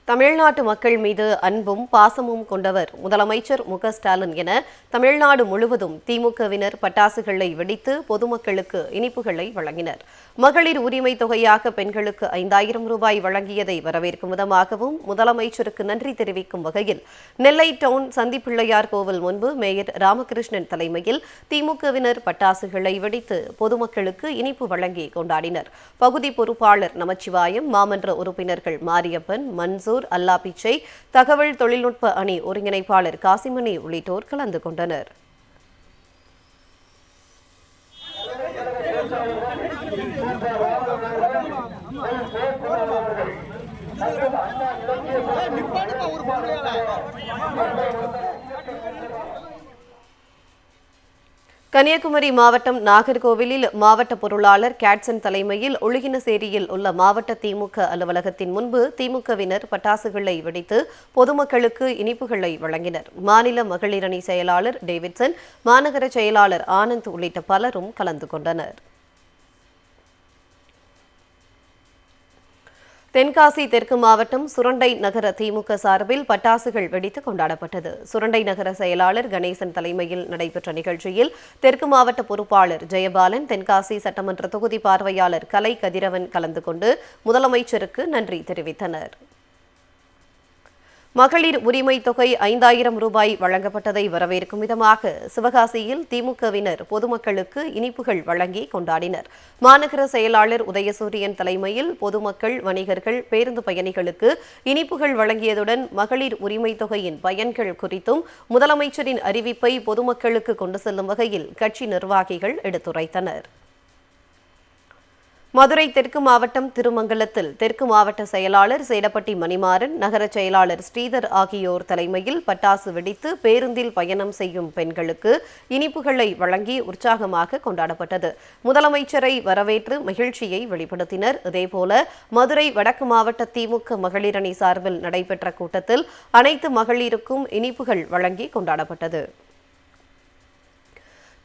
தமிழ்நாட்டு மக்கள் மீது அன்பும் பாசமும் கொண்டவர் முதலமைச்சர் ஸ்டாலின் என தமிழ்நாடு முழுவதும் திமுகவினர் பட்டாசுகளை வெடித்து பொதுமக்களுக்கு இனிப்புகளை வழங்கினர். மகளிர் உரிமை தொகையாக பெண்களுக்கு 5000 ரூபாய் வழங்கியதை வரவேற்கும் விதமாகவும் முதலமைச்சருக்கு நன்றி தெரிவிக்கும் வகையில் நெல்லை டவுன் சந்திப்பிள்ளையார் கோவில் முன்பு மேயர் ராமகிருஷ்ணன் தலைமையில் திமுகவினர் பட்டாசுகளை வெடித்து பொதுமக்களுக்கு இனிப்பு வழங்கி கொண்டாடினர். பகுதி பொறுப்பாளர் நமச்சிவாயம், மாமன்ற உறுப்பினர்கள் மாரியப்பன், மன்சூர், அல்லாபிச்சை, தகவல் தொழில்நுட்ப அணி ஒருங்கிணைப்பாளர் காசிமணி உள்ளிட்டோர் கலந்து கொண்டனர். கன்னியாகுமரி மாவட்டம் நாகர்கோவிலில் மாவட்ட பொருளாளர் கேட்சன் தலைமையில் ஒழுகினசேரியில் உள்ள மாவட்ட திமுக அலுவலகத்தின் முன்பு திமுகவினர் பட்டாசுகளை வெடித்து பொதுமக்களுக்கு இனிப்புகளை வழங்கினர். மாநில மகளிர் அணி செயலாளர் டேவிட்சன், மாநகர செயலாளர் ஆனந்த் உள்ளிட்ட பலரும் கலந்து கொண்டனர். தென்காசி தெற்கு மாவட்டம் சுரண்டை நகர திமுக சார்பில் பட்டாசுகள் வெடித்து கொண்டாடப்பட்டது. சுரண்டை நகர செயலாளர் கணேசன் தலைமையில் நடைபெற்ற நிகழ்ச்சியில் தெற்கு மாவட்ட பொறுப்பாளர் ஜெயபாலன், தென்காசி சட்டமன்ற தொகுதி பார்வையாளர் கலை கதிரவன் கலந்து கொண்டு முதலமைச்சருக்கு நன்றி தெரிவித்தனர். மகளிர் உரிமை தொகை 5000 ரூபாய் வழங்கப்பட்டதை வரவேற்கும் விதமாக சிவகாசியில் திமுகவினர் பொதுமக்களுக்கு இனிப்புகள் வழங்கி கொண்டாடினர். மாநகர செயலாளர் உதயசூரியன் தலைமையில் பொதுமக்கள், வணிகர்கள், பேருந்து பயணிகளுக்கு இனிப்புகள் வழங்கியதுடன் மகளிர் உரிமை தொகையின் பயன்கள் குறித்தும் முதலமைச்சரின் அறிவிப்பை பொதுமக்களுக்கு கொண்டு செல்லும் வகையில் கட்சி நிர்வாகிகள் எடுத்துரைத்தனர். மதுரை தெற்கு மாவட்டம் திருமங்கலத்தில் தெற்கு மாவட்ட செயலாளர் சேடப்பட்டி மணிமாறன், நகர செயலாளர் ஸ்ரீதர் ஆகியோர் தலைமையில் பட்டாசு வெடித்து பேருந்தில் பயணம் செய்யும் பெண்களுக்கு இனிப்புகளை வழங்கி உற்சாகமாக கொண்டாடப்பட்டது. முதலமைச்சரை வரவேற்று மகிழ்ச்சியை வெளிப்படுத்தினர். இதேபோல மதுரை வடக்கு மாவட்ட திமுக மகளிர் அணி சார்பில் நடைபெற்ற கூட்டத்தில் அனைத்து மகளிருக்கும் இனிப்புகள் வழங்கி கொண்டாடப்பட்டது.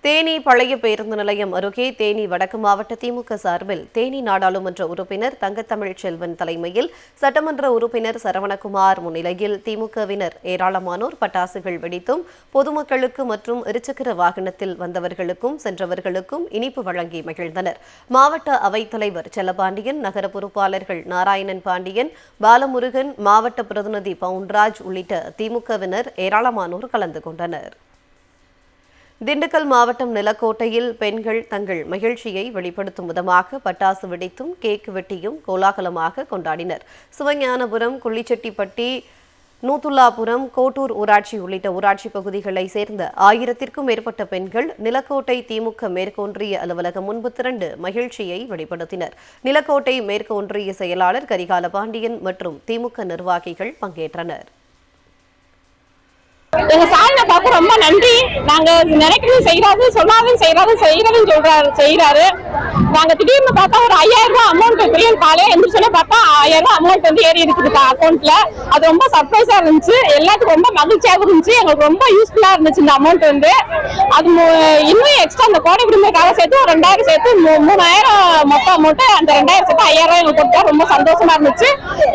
தேனி பழைய பேருந்து நிலையம் அருகே தேனி வடக்கு மாவட்ட திமுக சார்பில் தேனி நாடாளுமன்ற உறுப்பினர் தங்கத்தமிழ் செல்வன் தலைமையில் சட்டமன்ற உறுப்பினர் சரவணகுமார் முன்னிலையில் திமுகவினர் ஏராளமானோர் பட்டாசுகள் வெடித்தும் பொதுமக்களுக்கு மற்றும் இருசக்கர வாகனத்தில் வந்தவர்களுக்கும் சென்றவர்களுக்கும் இனிப்பு வழங்கி மகிழ்ந்தனர். மாவட்ட அவைத்தலைவர் செல்லபாண்டியன், நகர பொறுப்பாளர்கள் நாராயணன் பாண்டியன், பாலமுருகன், மாவட்ட பிரதிநிதி பவுன்ராஜ் உள்ளிட்ட திமுகவினர் ஏராளமானோர் கலந்து கொண்டனர். திண்டுக்கல் மாவட்டம் நிலக்கோட்டையில் பெண்கள் தங்கள் மகிழ்ச்சியை வெளிப்படுத்தும் விதமாக பட்டாசு வெடித்தும் கேக் வெட்டியும் கோலாகலமாக கொண்டாடினர். சிவஞானபுரம், குள்ளிச்செட்டிப்பட்டி, நூத்துல்லாபுரம், கோட்டூர் ஊராட்சி உள்ளிட்ட ஊராட்சி பகுதிகளை சேர்ந்த 1000க்கும் மேற்பட்ட பெண்கள் நிலக்கோட்டை திமுக மேற்கொன்றிய அலுவலகம் முன்பு திரண்டு மகிழ்ச்சியை வெளிப்படுத்தினர். நிலக்கோட்டை மேற்கு ஒன்றிய செயலாளர் கரிகால பாண்டியன் மற்றும் திமுக நிர்வாகிகள் பங்கேற்றனர். எங்க சாலினை பார்க்க ரொம்ப நன்றி. நாங்க நினைக்கிறது செய்யறாரு, சொன்னாலும் செய்யறாரு. நாங்க திடீர்னு பார்த்தா ஒரு 5000 ரூபாய் அமௌண்ட் பிரியன் காலையில எந்திரிச்சோன்னே பார்த்தா 1000 ரூபாய் அமௌண்ட் வந்து ஏறி இருக்குது அக்கௌண்ட்ல. அது ரொம்ப சர்ப்ரைஸா இருந்துச்சு. எல்லாத்துக்கும் ரொம்ப மகிழ்ச்சியாக இருந்துச்சு. எங்களுக்கு ரொம்ப யூஸ்ஃபுல்லா இருந்துச்சு இந்த அமௌண்ட் வந்து. அது இன்னும் எக்ஸ்ட்ரா அந்த கோடை விடுமுறைக்காக சேர்த்து ஒரு 2000 சேர்த்து 3000 மொத்தம் அமௌண்ட், அந்த 2000 சேர்த்து 5000 ரூபாய் எங்களுக்கு கொடுத்தா ரொம்ப சந்தோஷமா இருந்துச்சு.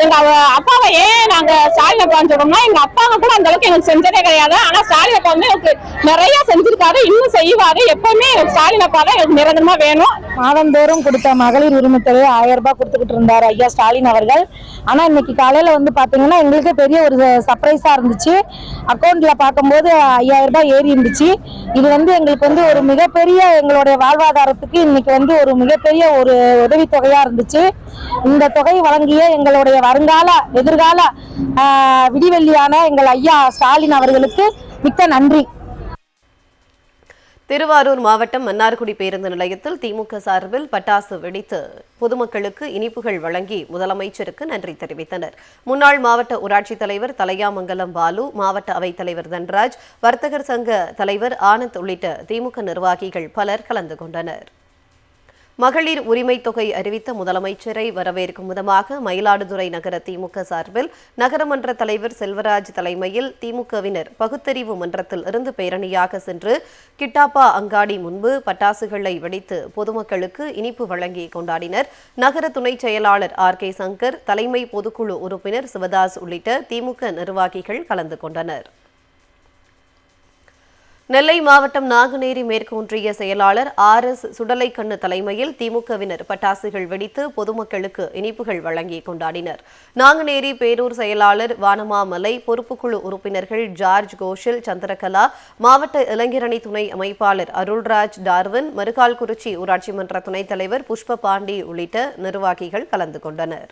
எங்க அப்பாவை ஏன் நாங்க ஸ்டாலின் அப்பான்னு சொல்றோம்னா, எங்க அப்பாங்க கூட அந்த அளவுக்கு எங்களுக்கு செஞ்சதே கிடையாது. ஆனா ஸ்டாலின் அப்பா வந்து எனக்கு நிறைய செஞ்சிருக்காரு, இன்னும் செய்வாரு. எப்பவுமே ஸ்டாலின் அப்பா தான் எனக்கு நிரந்தரமா வேணும். மாதந்தோறும் கொடுத்த மகளிர் உரிமை தொகை 1000 ரூபாய் கொடுத்துக்கிட்டு இருந்தாரு ஐயா ஸ்டாலின் அவர்கள். ஆனா இன்னைக்கு காலையில வந்து பாத்தீங்கன்னா எங்களுக்கு பெரிய ஒரு சர்ப்ரைஸா இருந்துச்சு. அக்கௌண்ட்ல பார்க்கும்போது 5000 ரூபாய் ஏறி இருந்துச்சு. இது வந்து எங்களுக்கு வந்து ஒரு மிகப்பெரிய எங்களுடைய வாழ்வாதாரத்துக்கு இன்னைக்கு வந்து ஒரு மிகப்பெரிய ஒரு உதவித்தொகையா இருந்துச்சு. இந்த தொகை வழங்கிய எங்களுடைய வருங்கால எதிர்கால விடிவெள்ளியான எங்கள் ஐயா ஸ்டாலின் அவர்களுக்கு மிக்க நன்றி. திருவாரூர் மாவட்டம் மன்னார்குடி பேருந்து நிலையத்தில் திமுக சார்பில் பட்டாசு வெடித்து பொதுமக்களுக்கு இனிப்புகள் வழங்கி முதலமைச்சருக்கு நன்றி தெரிவித்தனர். முன்னாள் மாவட்ட ஊராட்சித் தலைவர் தலையாமங்கலம் பாலு, மாவட்ட அவைத்தலைவர் தன்ராஜ், வர்த்தகர் சங்க தலைவர் ஆனந்த் உள்ளிட்ட திமுக நிர்வாகிகள் பலர் கலந்து கொண்டனர். மகளிர் உரிமை தொகை அறிவித்த முதலமைச்சரை வரவேற்கும் விதமாக மயிலாடுதுறை நகர திமுக சார்பில் நகரமன்ற தலைவர் செல்வராஜ் தலைமையில் திமுகவினர் பகுத்தறிவு மன்றத்தில் இருந்து பேரணியாக சென்று கிட்டாப்பா அங்காடி முன்பு பட்டாசுகளை வெடித்து பொதுமக்களுக்கு இனிப்பு வழங்கி கொண்டாடினர். நகர துணை செயலாளர் R.K. சங்கர், தலைமை பொதுக்குழு உறுப்பினர் சிவதாஸ் உள்ளிட்ட திமுக நிர்வாகிகள் கலந்து கொண்டனர். நெல்லை மாவட்டம் நாங்குநேரி மேற்கு ஒன்றிய செயலாளர் R.S. சுடலைக்கண்ணு தலைமையில் திமுகவினர் பட்டாசுகள் வெடித்து பொதுமக்களுக்கு இனிப்புகள் வழங்கி கொண்டாடினர். நாங்குநேரி பேரூர் செயலாளர் வானமாமலை, பொறுப்புக்குழு உறுப்பினர்கள் ஜார்ஜ் கோஷல், சந்திரகலா, மாவட்ட இளைஞரணி துணை அமைப்பாளர் அருள்ராஜ் டார்வின், மருகால்குறிச்சி ஊராட்சி மன்ற துணைத் தலைவர் புஷ்ப பாண்டி உள்ளிட்ட நிர்வாகிகள் கலந்து கொண்டனர்.